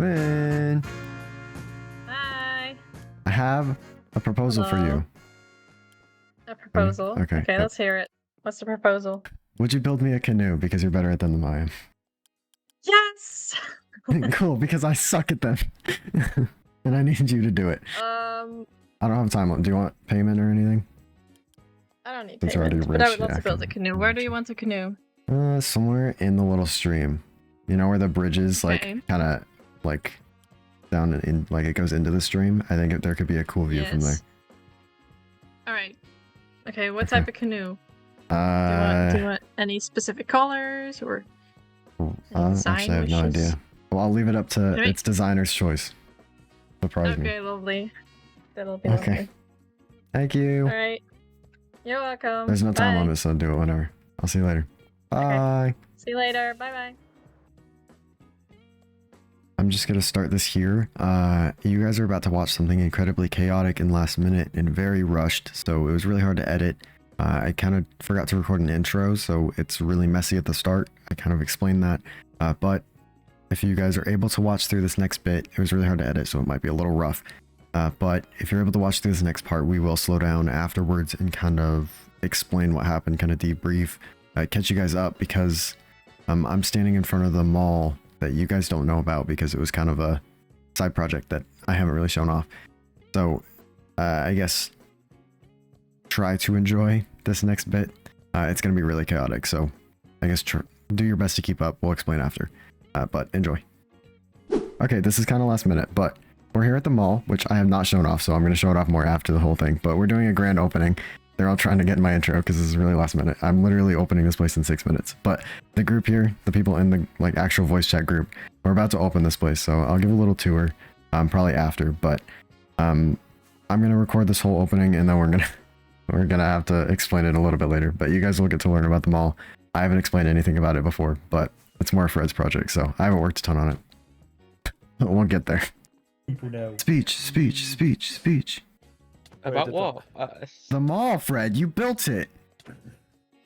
Quinn, Hi. I have a proposal for you. A proposal? Okay, Okay, yep. let's hear it. What's the proposal? Would you build me a canoe because you're better at them than I am? Yes! Cool, because I suck at them. And I need you to do it. I don't have time. Do you want payment or anything? I don't need It's already payment, but I rich, would love yeah, to build a come- canoe. Where do you want a canoe? Somewhere in the little stream. You know where the bridge is, like, Okay. kind of, like, down in, like, it goes into the stream? I think there could be a cool view from there. Alright. Okay, what Okay. type of canoe? Do you want any specific colors or any design Actually, I have no wishes? idea. Well, I'll leave it up to Alright. its designer's choice. Surprise me. Okay, lovely. That'll be Okay. lovely. Thank you. Alright. You're welcome. There's no time Bye. limit, so do it whenever. I'll see you later. Bye. See you later. Bye-bye. I'm just gonna start this here. You guys are about to watch something incredibly chaotic and last minute and very rushed, so it was really hard to edit. I kind of forgot to record an intro, so it's really messy at the start. I kind of explained that, but if you guys are able to watch through this next bit, it was really hard to edit, so it might be a little rough. But if you're able to watch through this next part, we will slow down afterwards and kind of explain what happened, kind of debrief, catch you guys up, because I'm standing in front of the mall that you guys don't know about because it was kind of a side project that I haven't really shown off. So I guess try to enjoy this next bit. It's going to be really chaotic, so I guess do your best to keep up. We'll explain after, but enjoy. Okay, this is kind of last minute, but we're here at the mall, which I have not shown off, so I'm going to show it off more after the whole thing, but we're doing a grand opening. They're all trying to get in my intro because this is really last minute. I'm literally opening this place in 6 minutes. But the group here, the people in the like actual voice chat group, we're about to open this place. So I'll give a little tour, probably after. But I'm gonna record this whole opening and then we're gonna have to explain it a little bit later. But you guys will get to learn about the mall. I haven't explained anything about it before, but it's more Fred's project, so I haven't worked a ton on it. We'll get there. Speech. About what? The mall, Fred. You built it.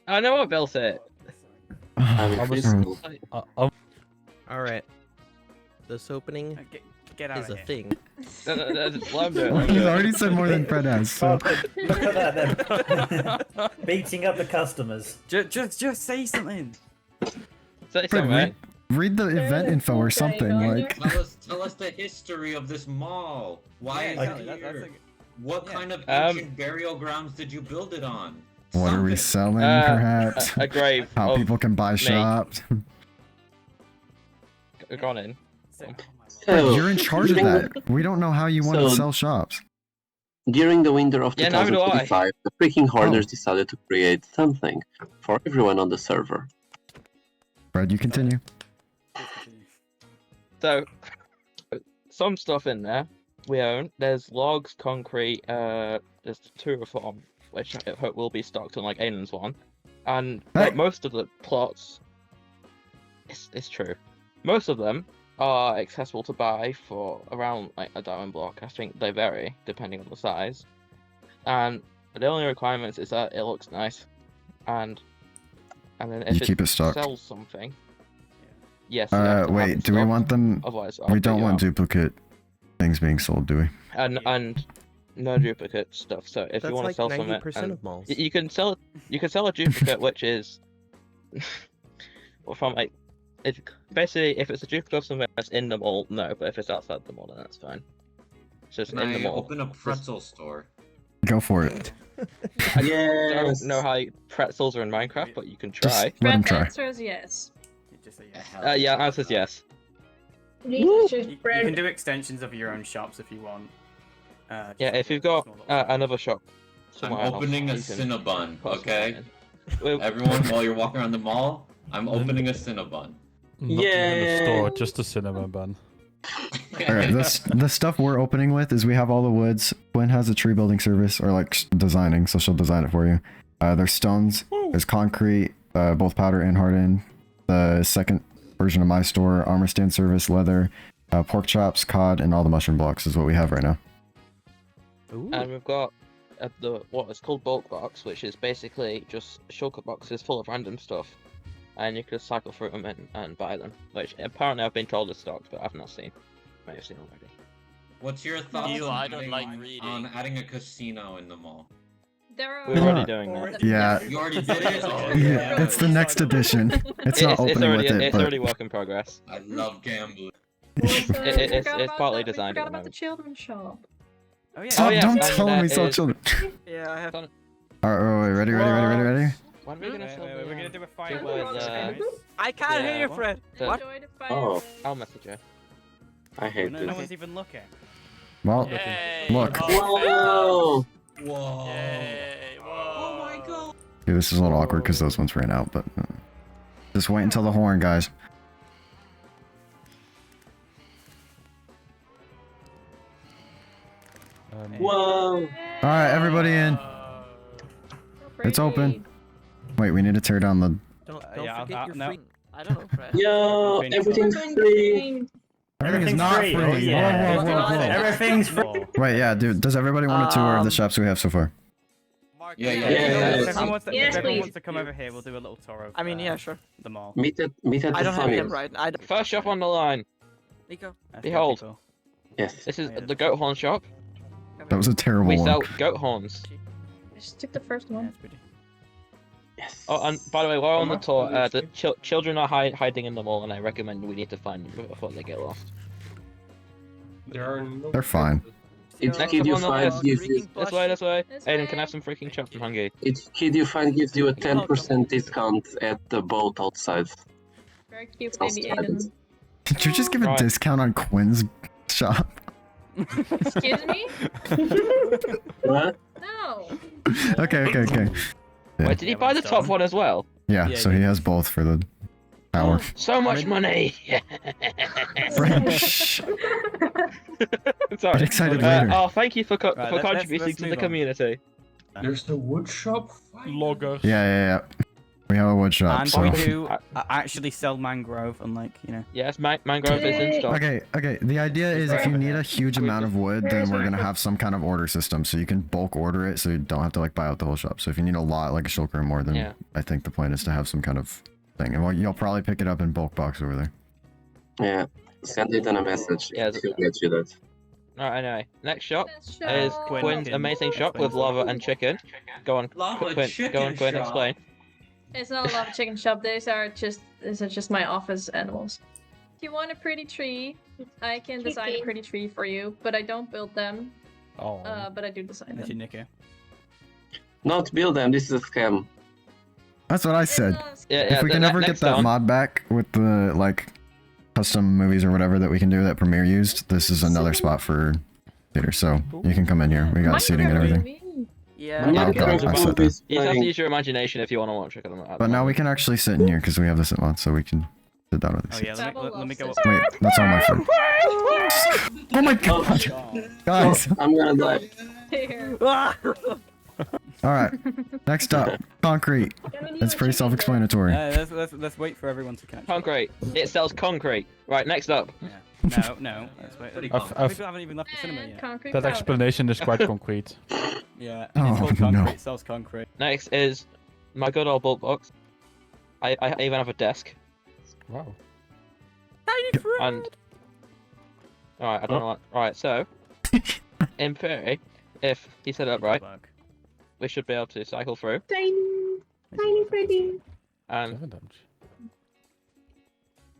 I know I built it. Alright. This opening Get out is of a here. thing. Let him do it. He's already said more than Fred has. So. Look at that then. Beating up the customers. Just say something. Say Fred, something. read the event info or something. Like, Tell us the history of this mall. Why is exactly. it here? That's What yeah. kind of ancient burial grounds did you build it on? what are we Something. selling, perhaps? A grave. How of people can buy shops. gone in. Fred, So, you're in charge of that. We don't know how you want to So- sell shops. during the winter of Yeah, neither do I. 2025, the freaking hoarders Oh. decided to create something for everyone on the server. Fred, you continue. So, some stuff in there we own. There's logs, concrete, there's two reform, which I hope will be stocked on like Aiden's one. And Hey. like, most of the plots, it's true. Most of them are accessible to buy for around like a diamond block. I think they vary depending on the size. And the only requirements is that it looks nice. And then if You keep it stocked. sells something. Yes. you have to have Wait, it do we stocked. want them? Otherwise, We don't want duplicate things being sold, do we? and no duplicate stuff. So if That's you want to like sell something, 90% of malls. you can sell a duplicate, which is well, from like basically if it's a duplicate of something that's in the mall, no. But if it's outside the mall, then that's fine. It's just Can in the I mall. open a pretzel store? Go for it. I don't know how pretzels are in Minecraft, but you can try. Just let him Fred, the try. answer is yes. You just say yes. Yeah, answer is yes. You choose You bread. can do extensions of your own shops if you want. Yeah, Just if you've got small little- another shop. I'm somewhere else, opening a you can Cinnabon, put okay? something in. Well, Everyone, while you're walking around the mall, I'm opening a Cinnabon. Not even a store, Yay! just a cinema bun. Alright, the stuff we're opening with is we have all the woods. Quinn has a tree building service, or like designing, so she'll design it for you. There's stones, there's concrete, both powder and hardened. The second version of my store, armor stand service, leather, pork chops, cod, and all the mushroom blocks is what we have right now. Ooh. And we've got what is called bulk box, which is basically just shulker boxes full of random stuff, and you can cycle through them and buy them. Which apparently I've been told is stocked, but I've not seen. may have seen already. What's your thoughts Ew, on, I don't adding, like reading. on adding a casino in the mall? There are. We're already doing that. Yeah. You already did it? Oh, Yeah, it's the next edition. It's not opening already, with it, it's but already work in progress. I love gambling. It's partly designed Forgot at the about the moment. children's shop. Oh yeah. Stop, yeah, don't and tell that me saw is- children. Yeah, I have. Alright, ready? When are we Wait, gonna wait, solve we're gonna do a fire. where I can't Yeah, hear you, what? Fred. What? Enjoy the Oh. fireworks. I'll message you. I hate No, this. no one's even looking. Well, Yay! look. Oh, Whoa! Whoa. Yay! Oh my god. Dude, this is a little awkward because those ones ran out, but just wait until the horn, guys. Whoa! Alright, everybody in. So It's open. pretty. Wait, we need to tear down the... Don't yeah, forget your no. free. I don't know, Fred. Yo, everything's free! Everything is Everything's not free. free. Oh, yeah. Whoa, whoa, whoa, whoa. Everything's free. Oh. Wait, yeah, dude, does everybody want a tour of the shops we have so far? Mark, Yeah, If yeah. everyone wants to, Yes, if everyone please. wants to come over here, we'll do a little tour of. I mean, yeah, sure. The mall. Meet at I the don't have funny. him right. I don't. First shop on the line. Nico. That's Behold. pretty cool. Yes. This is Oh, yeah. the goat horn shop. That was a terrible We one. sell goat horns. I just took the first Yeah, one. it's pretty. Yes. Oh, and by the way, while on the tour, the children are hiding in the mall, and I recommend we need to find them before they get lost. They're fine. Each Next kid up you on the find list. gives you This way, this way. This Aiden, way. can I have some freaking chops from Hungary? each kid you find gives you a 10% discount at the boat outside. Very cute, Sounds baby bad. Aiden. Did you just give a Right. discount on Quinn's shop? Excuse me? What? No. Okay. Yeah. Wait, did he Yeah, buy the but top still. one as well? Yeah, Yeah, so yeah. he has both for the power. So much money! Shh. Sorry. Get excited later. Oh, thank you for Right, let's contributing to the move on. community. There's the wood shop. Loggers. Yeah. We have a wood shop, And so... we do actually sell mangrove, unlike, you know. Yes, mangrove is in stock. Okay. The idea is if you need a huge amount of wood, then we're gonna have some kind of order system, so you can bulk order it, so you don't have to like buy out the whole shop. So if you need a lot, like a shulker or more, then Yeah. I think the plan is to have some kind of thing. And well, you'll probably pick it up in bulk box over there. Yeah. Send it in a message. Yeah, He'll get you that. Alright, anyway. Next shop This is shop. Quinn's amazing shop with lava and chicken. Go on, Lava Quinn, chicken go on, Quinn, shop. explain. It's not a lava chicken shop. These are just my office animals. If you want a pretty tree, I can design a pretty tree for you, but I don't build them. Oh. But I do design That's you, them. Nico. Not build them, this is a scam. That's what I said. Yeah, If we can ever get that mod back with the like custom movies or whatever that we can do that Premiere used, this is another spot for theater. So you can come in here. We got seating and everything. Yeah. Oh, Yeah, God, I said that. You just have to use your imagination if you want to watch it. But now we can actually sit in here because we have this at once, so we can sit down with Oh this. yeah, let me go up. Wait, that's all my food. Oh my god, guys! I'm gonna die. Here. All right, next up, concrete. It's pretty self-explanatory. Let's wait for everyone to catch. Concrete. It sells concrete. Right, next up. No. Let's wait. Pretty I've- People haven't even left the cinema And yet. concrete That powder. explanation is quite concrete. Yeah. Oh, It's called no. concrete. Sells concrete. Next is my good old bulk box. I even have a desk. Wow. And alright, I don't know what. Alright, so in theory, if he set it up right, Bug. we should be able to cycle through Tiny pretty. and 7 damage.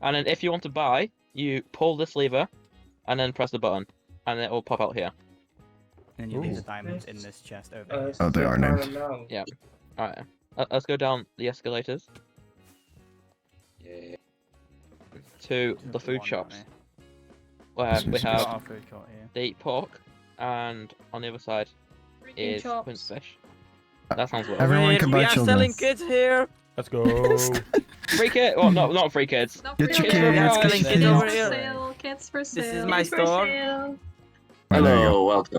and then if you want to buy, you pull this lever and then press the button and it will pop out here. And you leave Ooh. the diamonds in this chest over. Oh, they are named. Alright. Let's go down the escalators Yeah. to the food shops where we Got have our food court here. the pork and on the other side Freaking is chops. Quinn's fish. That sounds well. Everyone can buy we are children. selling kids here. Let's go. Free kid? Well, not free kids. Not Get for your sale. kids, get Kids your for kids. sale. Kids for sale. This is my Kids for store. sale. Oh, there you go. Hello, welcome.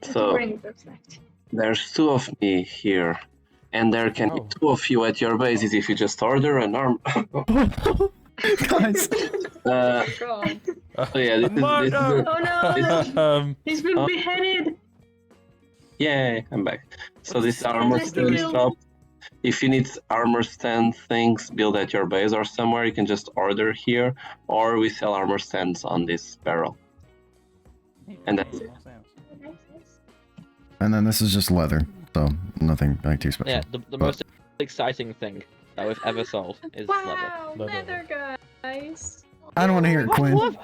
So, Bring those left. there's 2 of me here. And there can be Oh. 2 of you at your bases if you just order an arm. Guys, uh, God. so yeah, this is Murder! Oh no! He's been Oh. beheaded. Yay, I'm back. So this is our Mercedes shop. If you need armor stand things built at your base or somewhere, you can just order here, or we sell armor stands on this barrel. And that's it. And then this is just leather, so nothing like too special. Yeah, the But- most exciting thing that we've ever sold is leather. Wow, Leather. leather guys. I don't want to hear it, Quinn.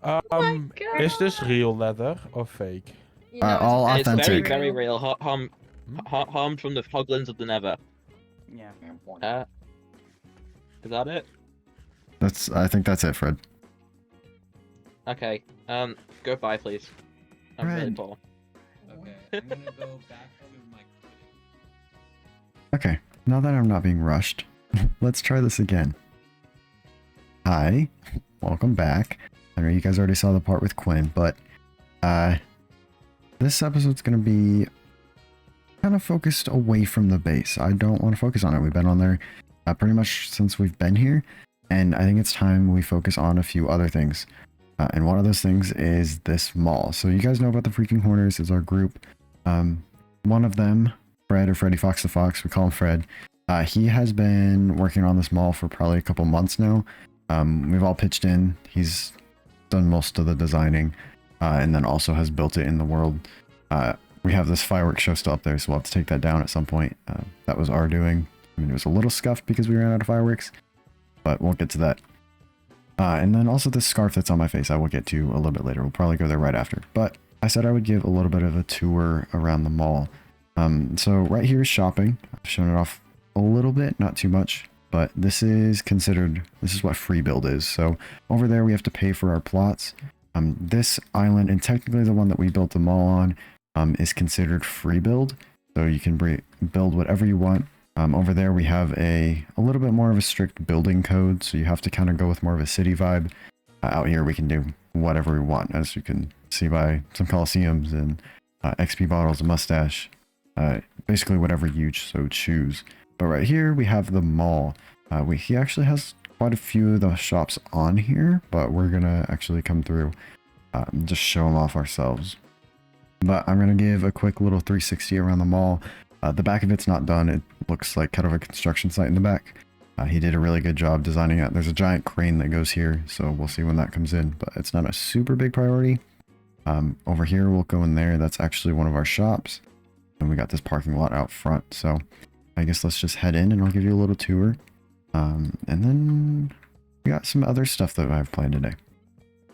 Um, God. is this real leather or fake? You know, all And it's very, authentic. very real. Harmed from the hoglins of the Nether. Yeah. Is that it? I think that's it, Fred. Okay. Go buy, please. I'm really Fred. poor. Okay, I'm gonna go back to my. Okay, now that I'm not being rushed, let's try this again. Hi, welcome back. I know you guys already saw the part with Quinn, but this episode's gonna be kind of focused away from the base. I don't want to focus on it. We've been on there pretty much since we've been here, and I think it's time we focus on a few other things. And one of those things is this mall. So you guys know about the Freaking Horners. It's our group. One of them, Fred, or Freddy Fox the Fox, we call him Fred. He has been working on this mall for probably a couple months now. We've all pitched in. He's done most of the designing, and then also has built it in the world. We have this fireworks show still up there, so we'll have to take that down at some point. That was our doing. I mean, it was a little scuffed because we ran out of fireworks, but we'll get to that. And then also this scarf that's on my face, I will get to a little bit later. We'll probably go there right after. But I said I would give a little bit of a tour around the mall. So right here is shopping. I've shown it off a little bit, not too much, but this is what free build is. So over there we have to pay for our plots. This island, and technically the one that we built the mall on, is considered free build. So you can build whatever you want. Over there we have a little bit more of a strict building code, so you have to kind of go with more of a city vibe. Out here we can do whatever we want, as you can see by some Colosseums and XP bottles, a mustache, basically whatever you so choose. But right here we have the mall. He actually has quite a few of the shops on here, but we're gonna actually come through and just show them off ourselves. But I'm gonna give a quick little 360 around the mall. The back of it's not done. It looks like kind of a construction site in the back. He did a really good job designing it. There's a giant crane that goes here, so we'll see when that comes in, but it's not a super big priority. Over here, we'll go in there. That's actually one of our shops. And we got this parking lot out front. So I guess let's just head in and I'll give you a little tour. And then we got some other stuff that I have planned today.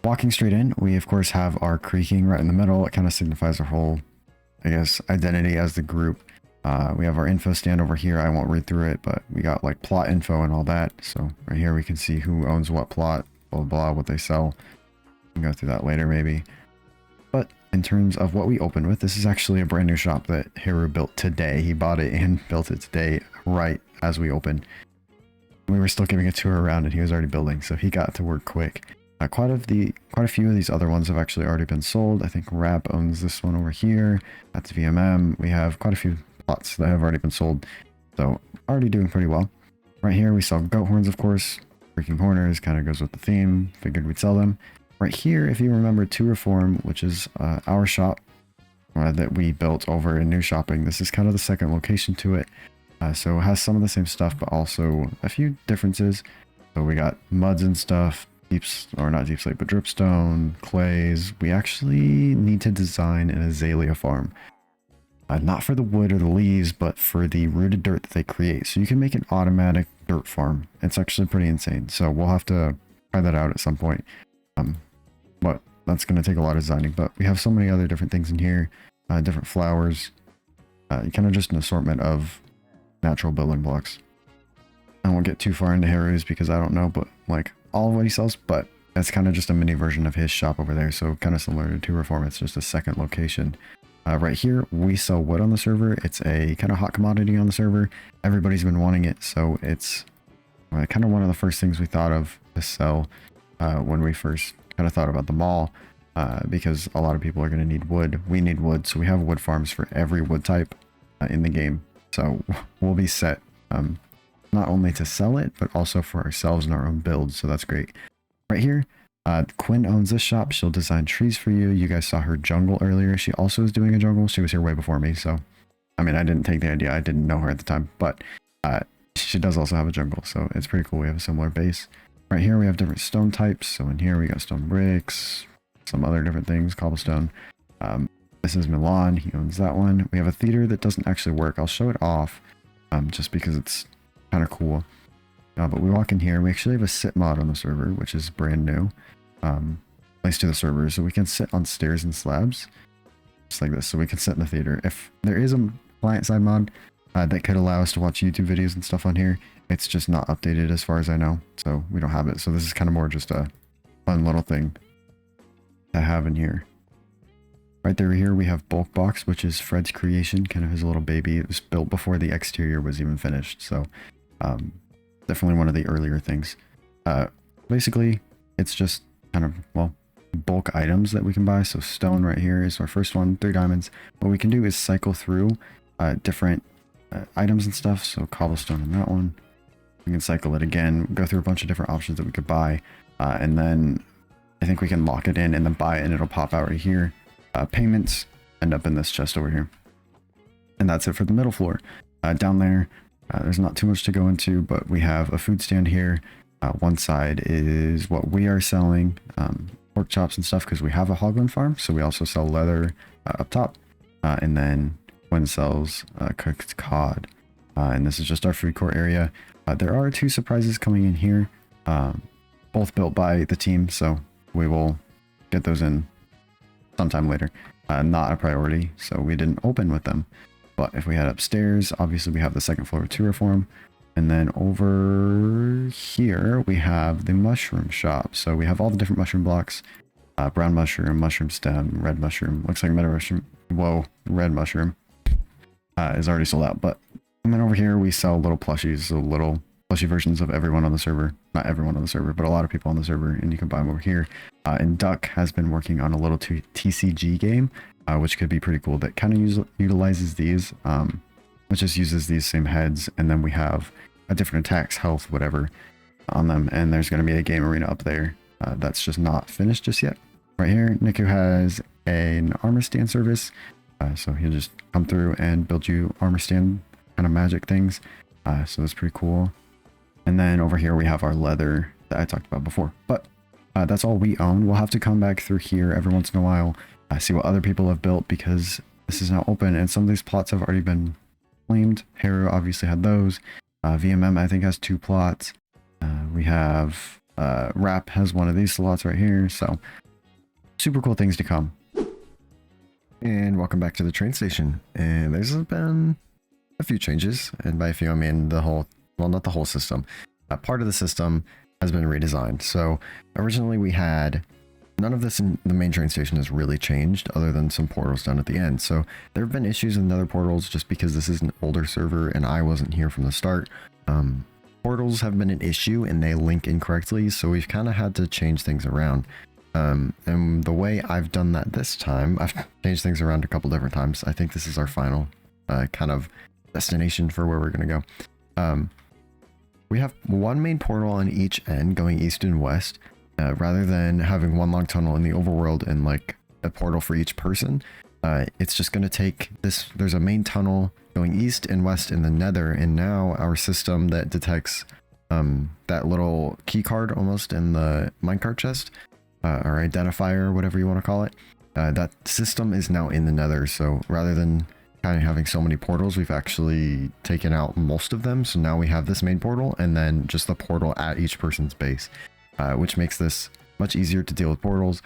Walking straight in, we of course have our creaking right in the middle. It kind of signifies our whole, I guess, identity as the group. We have our info stand over here. I won't read through it, but we got like plot info and all that. So right here we can see who owns what plot, blah, blah, what they sell. We can go through that later maybe. But in terms of what we opened with, this is actually a brand new shop that Haru built today. He bought it and built it today right as we opened. We were still giving a tour around and he was already building, so he got to work quick. Quite a few of these other ones have actually already been sold. I think Rap owns this one over here. That's VMM. We have quite a few plots that have already been sold, so already doing pretty well. Right here we sell goat horns, of course. Freaking Horners kind of goes with the theme. Figured we'd sell them. Right here, if you remember, To Reform, which is our shop that we built over in New Shopping. This is kind of the second location to it. So it has some of the same stuff, but also a few differences. So we got muds and stuff, not deep slate, but dripstone, clays. We actually need to design an azalea farm. Not for the wood or the leaves, but for the rooted dirt that they create. So you can make an automatic dirt farm. It's actually pretty insane. So we'll have to try that out at some point. But that's going to take a lot of designing. But we have so many other different things in here. Different flowers. Kind of just an assortment of natural building blocks. I won't get too far into Haru's because I don't know, but like all of what he sells. But that's kind of just a mini version of his shop over there. So kind of similar to Reform. It's just a second location. Right here, we sell wood on the server. It's a kind of hot commodity on the server. Everybody's been wanting it, so it's kind of one of the first things we thought of to sell when we first kind of thought about the mall, because a lot of people are going to need wood. We need wood, so we have wood farms for every wood type in the game. So we'll be set not only to sell it, but also for ourselves and our own builds, so that's great. Right here, Quinn owns this shop. She'll design trees for you. You guys saw her jungle earlier. She also is doing a jungle. She was here way before me. So, I mean, I didn't take the idea. I didn't know her at the time, but She does also have a jungle, so it's pretty cool. We have a similar base. Right here we have different stone types. So in here we got stone bricks, some other different things, cobblestone. This is Milan, he owns that one. We have a theater that doesn't actually work. I'll show it off just because it's kind of cool. But we walk in here, we actually have a sit mod on the server, which is brand new. Place to the server, so we can sit on stairs and slabs, just like this. So we can sit in the theater. If there is a client-side mod that could allow us to watch YouTube videos and stuff on here, it's just not updated as far as I know, so we don't have it. So this is kind of more just a fun little thing to have in here. Right there here we have Bulk Box, which is Fred's creation, kind of his little baby. It was built before the exterior was even finished, so definitely one of the earlier things. Basically, it's just kind of, well, bulk items that we can buy. So stone right here is our first one, 3 diamonds. What we can do is cycle through different items and stuff. So cobblestone in that one. We can cycle it again, go through a bunch of different options that we could buy. And then I think we can lock it in and then buy it and it'll pop out right here. Payments end up in this chest over here. And that's it for the middle floor. Down there, there's not too much to go into, but we have a food stand here. One side is what we are selling, pork chops and stuff, because we have a hoglin farm. So we also sell leather up top. And then Quinn sells cooked cod. And this is just our food court area. There are 2 surprises coming in here, both built by the team. So we will get those in sometime later. Not a priority, so we didn't open with them. But if we head upstairs, obviously we have the second floor to reform. And then over here, we have the mushroom shop. So we have all the different mushroom blocks. Brown mushroom, mushroom stem, red mushroom. Looks like meta mushroom. Whoa, red mushroom is already sold out. But and then over here, we sell little plushies. So little plushie versions of everyone on the server. Not everyone on the server, but a lot of people on the server. And you can buy them over here. And Duck has been working on a little TCG game, which could be pretty cool. That kind of utilizes these. Which just uses these same heads, and then we have a different attacks, health, whatever on them. And there's going to be a game arena up there that's just not finished just yet. Right here, Niku has an armor stand service, so he'll just come through and build you armor stand kind of magic things. So that's pretty cool. And then over here we have our leather that I talked about before. But that's all we own. We'll have to come back through here every once in a while, see what other people have built, because this is now open and some of these plots have already been claimed. Hero obviously had those. VMM I think has 2 plots. We have Rap has one of these slots right here. So super cool things to come. And welcome back to the train station. And there's been a few changes, and by a few I mean the whole, well, not the whole system. Part of the system has been redesigned. So originally we had none of this in the main train station has really changed other than some portals down at the end. So there have been issues in other portals just because this is an older server and I wasn't here from the start. Portals have been an issue and they link incorrectly, so we've kind of had to change things around. And the way I've done that this time, I've changed things around a couple different times. I think this is our final kind of destination for where we're going to go. We have one main portal on each end going east and west. Rather than having one long tunnel in the overworld and like a portal for each person, it's just going to take this. There's a main tunnel going east and west in the nether, and now our system that detects that little key card almost in the minecart chest, or identifier, whatever you want to call it, that system is now in the nether. So rather than kind of having so many portals, we've actually taken out most of them. So now we have this main portal and then just the portal at each person's base. Which makes this much easier to deal with portals.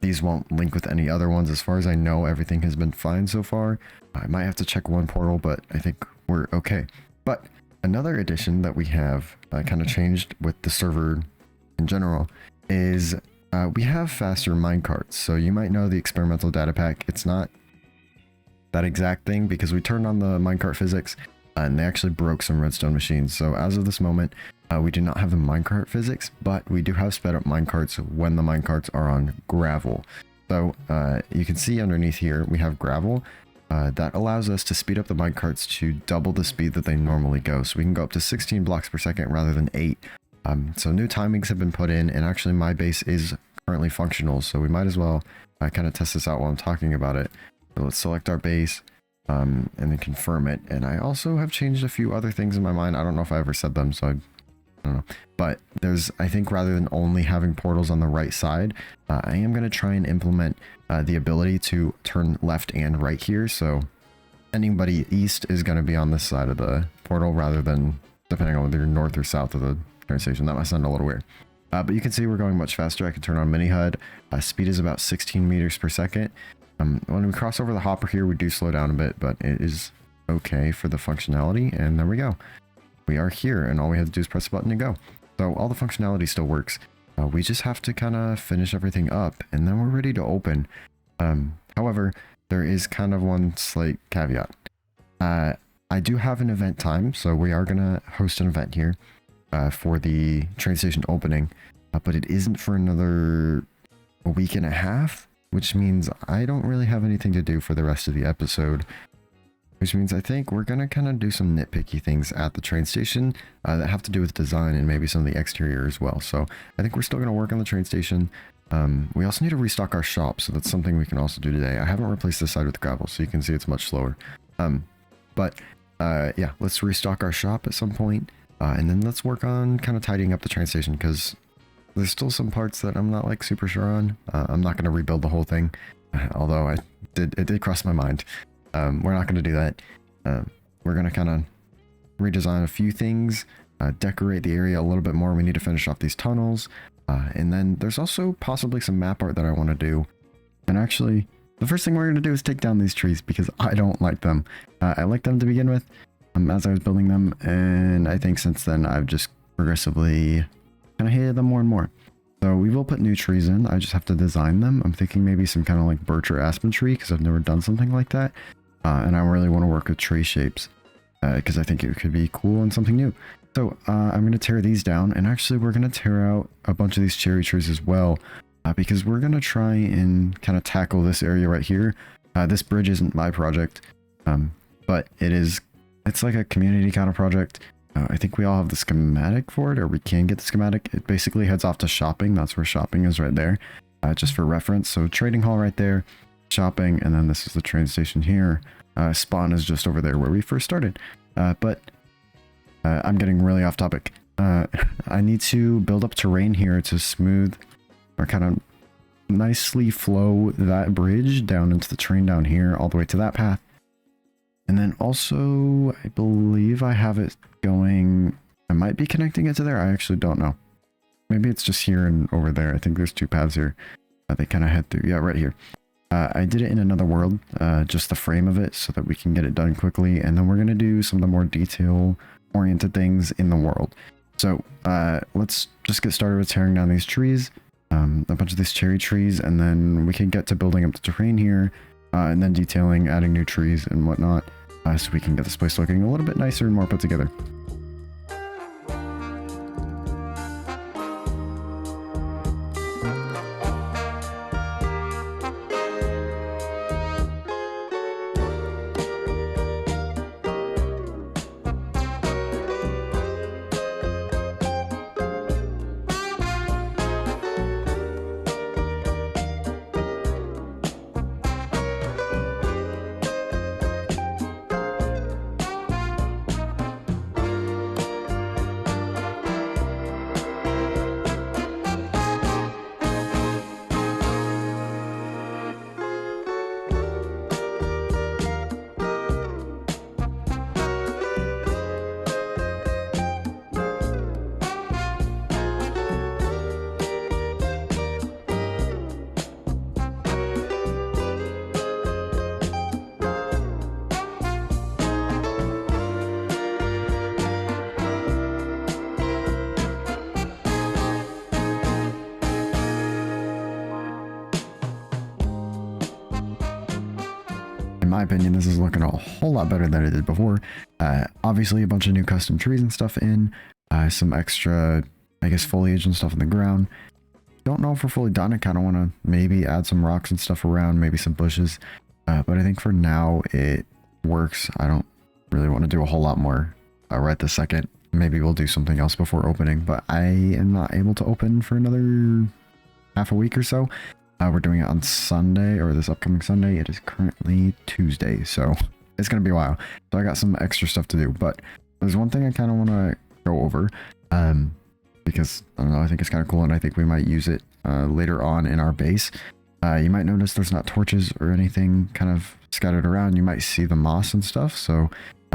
These won't link with any other ones. As far as I know, everything has been fine so far. I might have to check one portal, but I think we're okay. But another addition that we have kind of changed with the server in general is we have faster minecarts. So you might know the experimental data pack. It's not that exact thing because we turned on the minecart physics and they actually broke some redstone machines. So as of this moment, we do not have the minecart physics, but we do have sped up minecarts when the minecarts are on gravel. So you can see underneath here, we have gravel. That allows us to speed up the minecarts to double the speed that they normally go. So we can go up to 16 blocks per second rather than 8. So new timings have been put in, and actually my base is currently functional. So we might as well kind of test this out while I'm talking about it. So let's select our base. and then confirm it. And I also have changed a few other things in my mind. I don't know if I ever said them, so I don't know. But there's, I think rather than only having portals on the right side, I am going to try and implement the ability to turn left and right here. So anybody east is going to be on this side of the portal rather than depending on whether you're north or south of the train station. That might sound a little weird. But you can see we're going much faster. I can turn on mini HUD. Speed is about 16 meters per second. When we cross over the hopper here, we do slow down a bit, but it is okay for the functionality. And there we go. We are here, and all we have to do is press a button and go. So all the functionality still works. We just have to kind of finish everything up, and then we're ready to open. However, there is kind of one slight caveat. I do have an event time, so we are going to host an event here for the train station opening, but it isn't for another a week and a half, which means I don't really have anything to do for the rest of the episode, which means I think we're going to kind of do some nitpicky things at the train station that have to do with design and maybe some of the exterior as well. So I think we're still going to work on the train station. We also need to restock our shop, so that's something we can also do today. I haven't replaced this side with gravel, so you can see it's much slower. Yeah, let's restock our shop at some point, and then let's work on kind of tidying up the train station, because there's still some parts that I'm not like super sure on. I'm not going to rebuild the whole thing, although it did cross my mind. We're not going to do that. We're going to kind of redesign a few things, decorate the area a little bit more. We need to finish off these tunnels, and then there's also possibly some map art that I want to do. And actually, the first thing we're going to do is take down these trees, because I don't like them. I liked them to begin with as I was building them, and I think since then I've just progressively kind of hated them more and more. So we will put new trees in. I just have to design them. I'm thinking maybe some kind of like birch or aspen tree, because I've never done something like that. And I really want to work with tree shapes, because I think it could be cool and something new. So I'm going to tear these down, and actually we're going to tear out a bunch of these cherry trees as well, because we're going to try and kind of tackle this area right here. This bridge isn't my project, but it's like a community kind of project. I think we all have the schematic for it, or we can get the schematic. It basically heads off to shopping. That's where shopping is right there, just for reference. So trading hall right there, shopping, and then this is the train station here. Spawn is just over there where we first started. But I'm getting really off topic. I need to build up terrain here to smooth or kind of nicely flow that bridge down into the train down here, all the way to that path. And then also, I believe I have it going, I might be connecting it to there. I actually don't know. Maybe it's just here and over there. I think there's two paths here. They kind of head through. Yeah, right here. I did it in another world, just the frame of it, so that we can get it done quickly. And then we're going to do some of the more detail-oriented things in the world. So let's just get started with tearing down these trees, a bunch of these cherry trees, and then we can get to building up the terrain here, and then detailing, adding new trees and whatnot, so we can get this place looking a little bit nicer and more put together. In my opinion, this is looking a whole lot better than it did before. Obviously, a bunch of new custom trees and stuff in, some extra, I guess, foliage and stuff in the ground. Don't know if we're fully done. I kind of want to maybe add some rocks and stuff around, maybe some bushes. But I think for now it works. I don't really want to do a whole lot more right this second. Maybe we'll do something else before opening, but I am not able to open for another half a week or so. We're doing it on Sunday, or this upcoming Sunday. It is currently Tuesday, so it's gonna be a while. So I got some extra stuff to do, but there's one thing I kind of want to go over, because I don't know, I think it's kind of cool, and I think we might use it later on in our base. You might notice there's not torches or anything kind of scattered around. You might see the moss and stuff, so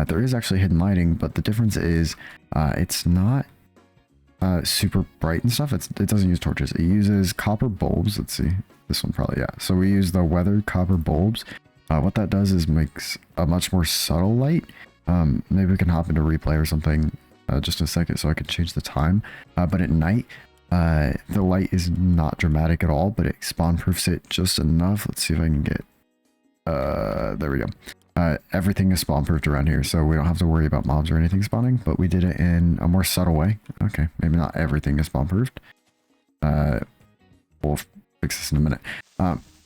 there is actually hidden lighting, but the difference is it's not super bright and stuff. It doesn't use torches. It uses copper bulbs. Let's see, this one probably, yeah. So we use the weathered copper bulbs. What that does is makes a much more subtle light. Maybe we can hop into replay or something just a second so I can change the time. But at night, the light is not dramatic at all, but it spawn proofs it just enough. Let's see if I can get, there we go. Everything is spawn proofed around here, so we don't have to worry about mobs or anything spawning, but we did it in a more subtle way. Okay, maybe not everything is spawn proofed. We'll fix this in a minute.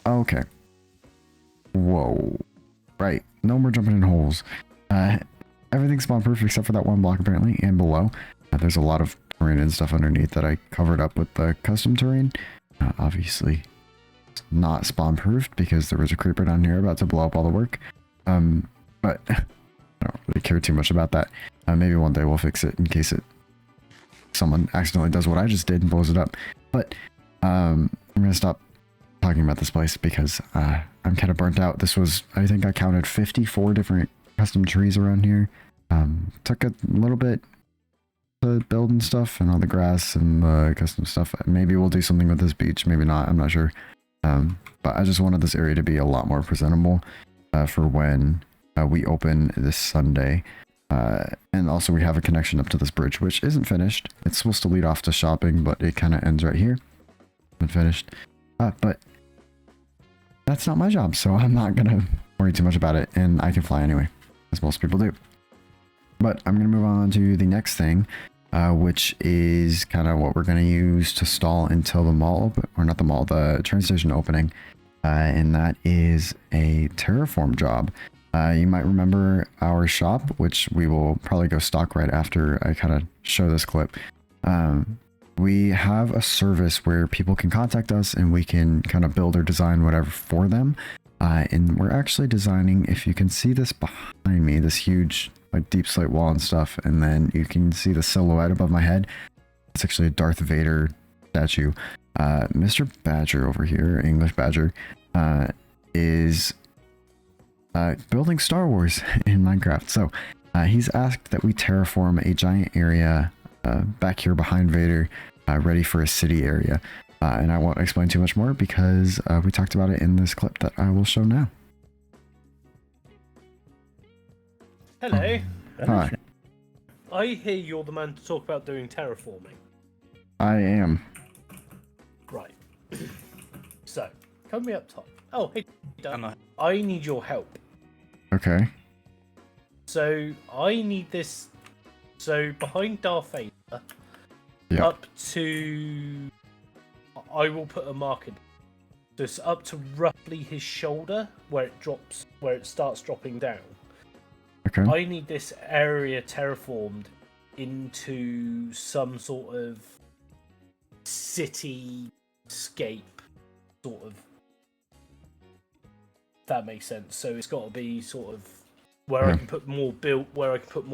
Okay. Whoa. Right, no more jumping in holes. Everything's spawn proof except for that one block apparently, and below. There's a lot of terrain and stuff underneath that I covered up with the custom terrain. Obviously, it's not spawn proofed because there was a creeper down here about to blow up all the work. But I don't really care too much about that. Maybe one day we'll fix it in case someone accidentally does what I just did and blows it up. But I'm gonna stop talking about this place because I'm kind of burnt out. This was, I think I counted 54 different custom trees around here. Took a little bit to build and stuff, and all the grass and the custom stuff. Maybe we'll do something with this beach, maybe not, I'm not sure. But I just wanted this area to be a lot more presentable for when we open this Sunday. And also we have a connection up to this bridge, which isn't finished. It's supposed to lead off to shopping, but it kind of ends right here. Unfinished. But that's not my job, so I'm not gonna worry too much about it, and I can fly anyway, as most people do. But I'm gonna move on to the next thing, which is kind of what we're gonna use to stall until the mall or not the mall, the train station opening, and that is a terraform job. You might remember our shop, which we will probably go stock right after I kind of show this clip. We have a service where people can contact us and we can kind of build or design whatever for them. And we're actually designing, if you can see this behind me, this huge like deep slate wall and stuff, and then you can see the silhouette above my head. It's actually a Darth Vader statue. Mr. Badger over here, English Badger, is building Star Wars in Minecraft. So he's asked that we terraform a giant area back here behind Vader, ready for a city area. And I won't explain too much more because we talked about it in this clip that I will show now. Hello. Hi. I hear you're the man to talk about doing terraforming. I am. Right. So, come me up top. Oh, hey, Dan. I need your help. Okay. So, I need this. So, behind Darth Vader, Yep. up to. I will put a marker. So, it's up to roughly his shoulder where it drops, where it starts dropping down. Okay. I need this area terraformed into some sort of cityscape, sort of. If that makes sense. So it's got to be sort of where I can put more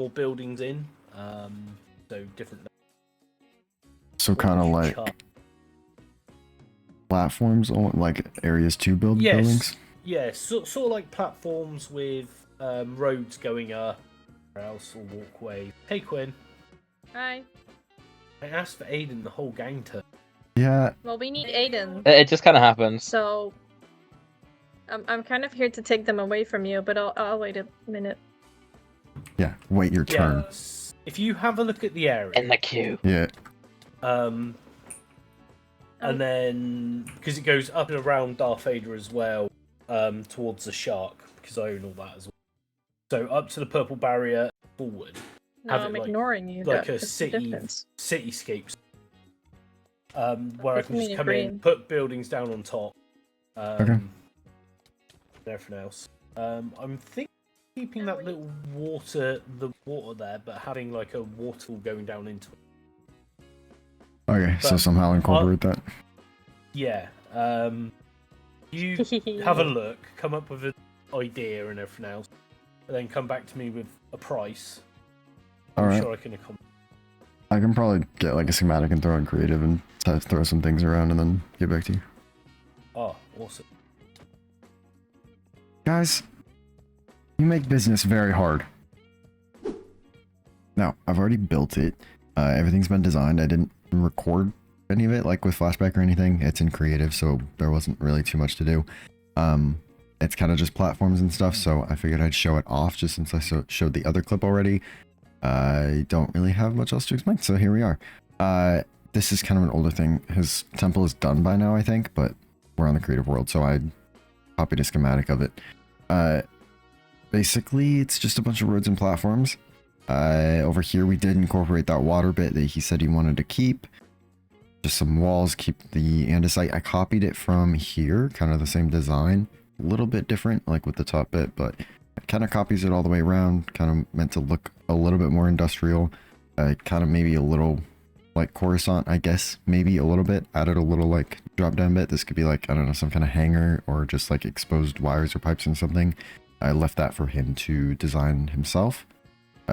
buildings in. So different. So kind of like platforms, or like areas to build buildings. Yeah, sort of like platforms with roads going up, or else or walkway. Hey Quinn. Hi. I asked for Aiden the whole gang to. Yeah. Well, we need Aiden. It just kind of happens. So I'm kind of here to take them away from you, but I'll wait a minute. Yeah. Wait your turn. If you have a look at the area. In the queue. Yeah. And then because it goes up and around Darth Vader as well, towards the shark, because I own all that as well. So up to the purple barrier forward. No, I'm ignoring you. Like a That's the difference. cityscapes. Where I can just come green. in, put buildings down on top. Okay. And everything else. I'm thinking keeping that little water there, but having like a waterfall going down into it. Okay, so somehow incorporate that. Yeah. You have a look, come up with an idea and everything else. and then come back to me with a price, All I'm right. sure I can accommodate. I can probably get like a schematic and throw in creative and throw some things around and then get back to you. Oh, awesome. Guys, you make business very hard. Now, I've already built it. Everything's been designed. I didn't record any of it, like with flashback or anything. It's in creative, so there wasn't really too much to do. It's kind of just platforms and stuff, so I figured I'd show it off just since I showed the other clip already. I don't really have much else to explain, so here we are. This is kind of an older thing. His temple is done by now, I think, but we're on the creative world, so I copied a schematic of it. Basically, it's just a bunch of roads and platforms. Over here, we did incorporate that water bit that he said he wanted to keep. Just some walls, keep the andesite. I copied it from here, kind of the same design. A little bit different, like with the top bit, but it kind of copies it all the way around. Kind of meant to look a little bit more industrial. Kind of maybe a little like Coruscant, I guess. Maybe a little bit. Added a little like drop down bit. This could be like, I don't know, some kind of hanger or just like exposed wires or pipes and something. I left that for him to design himself.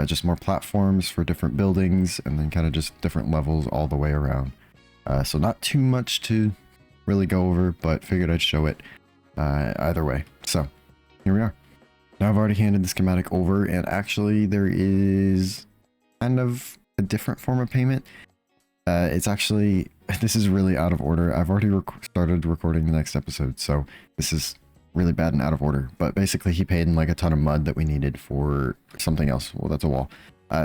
Just more platforms for different buildings and then kind of just different levels all the way around. So not too much to really go over, but figured I'd show it either way. So here we are. Now I've already handed the schematic over, and actually there is kind of a different form of payment. It's actually, this is really out of order. I've already started recording the next episode, so this is really bad and out of order. But basically he paid in like a ton of mud that we needed for something else. Well, that's a wall.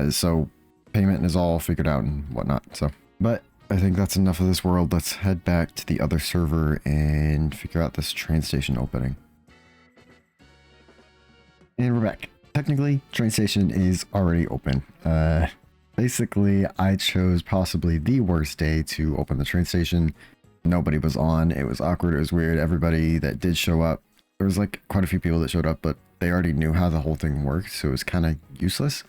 So payment is all figured out and whatnot. So, but I think that's enough of this world. Let's head back to the other server and figure out this train station opening. And we're back. Technically, train station is already open. Basically, I chose possibly the worst day to open the train station. Nobody was on. It was awkward. It was weird. Everybody that did show up, there was like quite a few people that showed up, but they already knew how the whole thing worked, so it was kind of useless.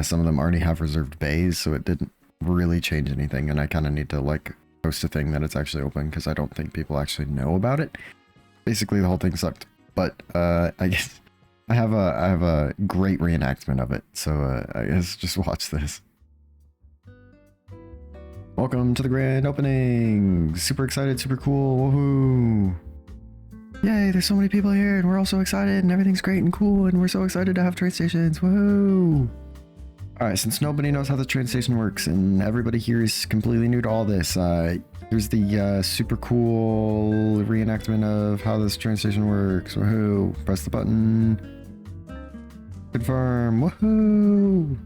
Some of them already have reserved bays, so it didn't really change anything, and I kind of need to like post a thing that it's actually open because I don't think people actually know about it. Basically, the whole thing sucked, but I guess I have a great reenactment of it, so I guess just watch this. Welcome to the grand opening! Super excited, super cool, woohoo! Yay, there's so many people here, and we're all so excited, and everything's great and cool, and we're so excited to have train stations, woohoo! Alright, since nobody knows how the train station works, and everybody here is completely new to all this, here's the super cool reenactment of how this train station works, woohoo! Press the button. Confirm, woohoo!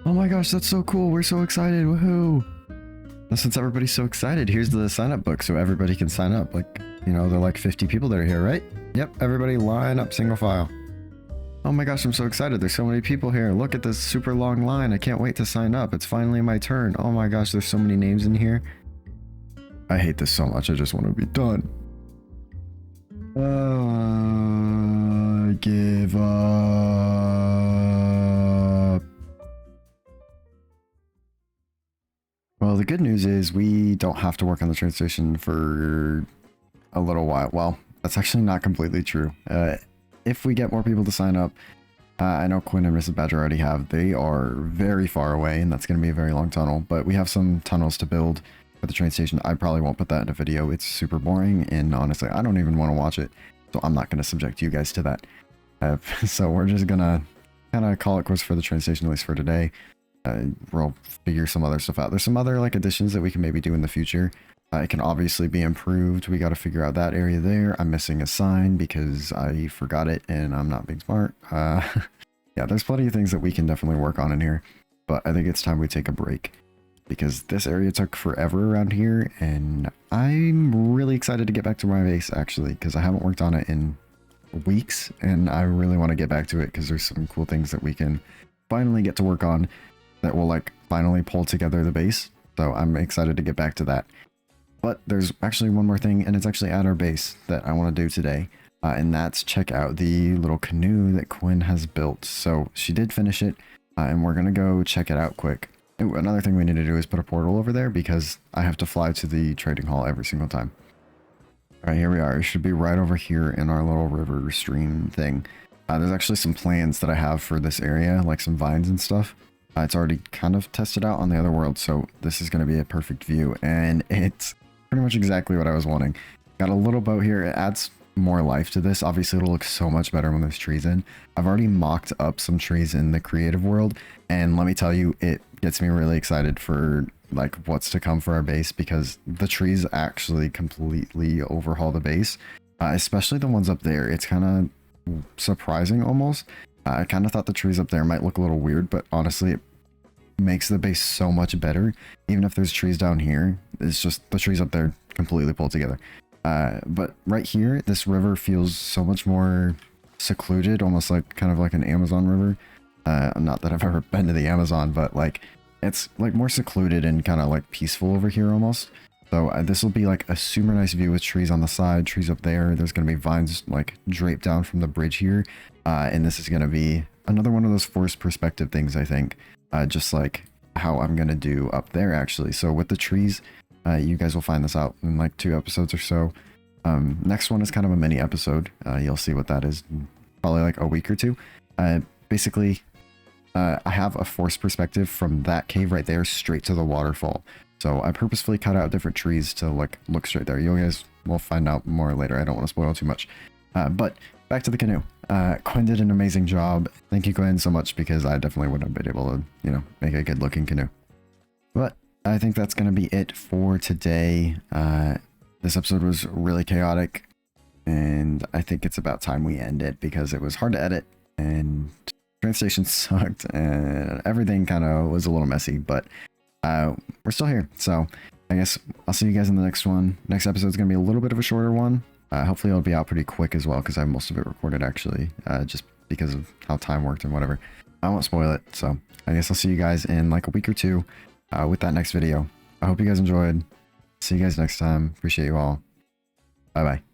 Oh my gosh, that's so cool, we're so excited, woohoo! Now, since everybody's so excited, here's the sign-up book so everybody can sign up. Like, you know, there are like 50 people that are here, right? Yep, everybody line up single file. Oh my gosh, I'm so excited. There's so many people here. Look at this super long line. I can't wait to sign up. It's finally my turn. Oh my gosh, there's so many names in here. I hate this so much. I just want to be done. I give up. Well, the good news is we don't have to work on the train station for a little while. Well, that's actually not completely true. If we get more people to sign up, I know Quinn and Mrs. Badger already have. They are very far away, and that's going to be a very long tunnel. But we have some tunnels to build for the train station. I probably won't put that in a video. It's super boring, and honestly, I don't even want to watch it. So I'm not going to subject you guys to that. So we're just going to kind of call it quits for the train station, at least for today. We'll figure some other stuff out. There's some other like additions that we can maybe do in the future. It can obviously be improved. We got to figure out that area there. I'm missing a sign because I forgot it and I'm not being smart. Yeah, there's plenty of things that we can definitely work on in here, but I think it's time we take a break because this area took forever around here, and I'm really excited to get back to my base actually because I haven't worked on it in weeks, and I really want to get back to it because there's some cool things that we can finally get to work on that will like finally pull together the base. So I'm excited to get back to that. But there's actually one more thing, and it's actually at our base that I want to do today. And that's check out the little canoe that Quinn has built. So she did finish it, and we're going to go check it out quick. Ooh, another thing we need to do is put a portal over there because I have to fly to the trading hall every single time. All right, here we are. It should be right over here in our little river stream thing. There's actually some plans that I have for this area, like some vines and stuff. It's already kind of tested out on the other world, so this is going to be a perfect view, and it's pretty much exactly what I was wanting. Got a little boat here. It adds more life to this. Obviously, it'll look so much better when there's trees in. I've already mocked up some trees in the creative world, and let me tell you, it gets me really excited for like what's to come for our base, because the trees actually completely overhaul the base, especially the ones up there. It's kind of surprising almost. I kind of thought the trees up there might look a little weird, but honestly, it makes the base so much better. Even if there's trees down here, it's just the trees up there completely pulled together. But right here, this river feels so much more secluded, almost like kind of like an Amazon river. Not that I've ever been to the Amazon, but like it's like more secluded and kind of like peaceful over here almost. So this will be like a super nice view with trees on the side, trees up there. There's going to be vines like draped down from the bridge here. And this is going to be another one of those forced perspective things, I think. Just like how I'm going to do up there, actually. So with the trees, you guys will find this out in like 2 episodes or so. Next one is kind of a mini episode. You'll see what that is in probably like a week or 2. Basically, I have a forced perspective from that cave right there straight to the waterfall. So I purposefully cut out different trees to like look straight there. You guys will find out more later. I don't want to spoil too much. But back to the canoe. Quinn did an amazing job. Thank you, Quinn, so much, because I definitely wouldn't have been able to, you know, make a good looking canoe. But I think that's going to be it for today. This episode was really chaotic, and I think it's about time we end it because it was hard to edit and train station sucked and everything kind of was a little messy, but we're still here. So I guess I'll see you guys in the next one. Next episode is going to be a little bit of a shorter one. Hopefully it'll be out pretty quick as well, because I have most of it recorded actually, just because of how time worked and whatever. I won't spoil it, so I guess I'll see you guys in like a week or 2 with that next video. I hope you guys enjoyed. See you guys next time. Appreciate you all. Bye bye.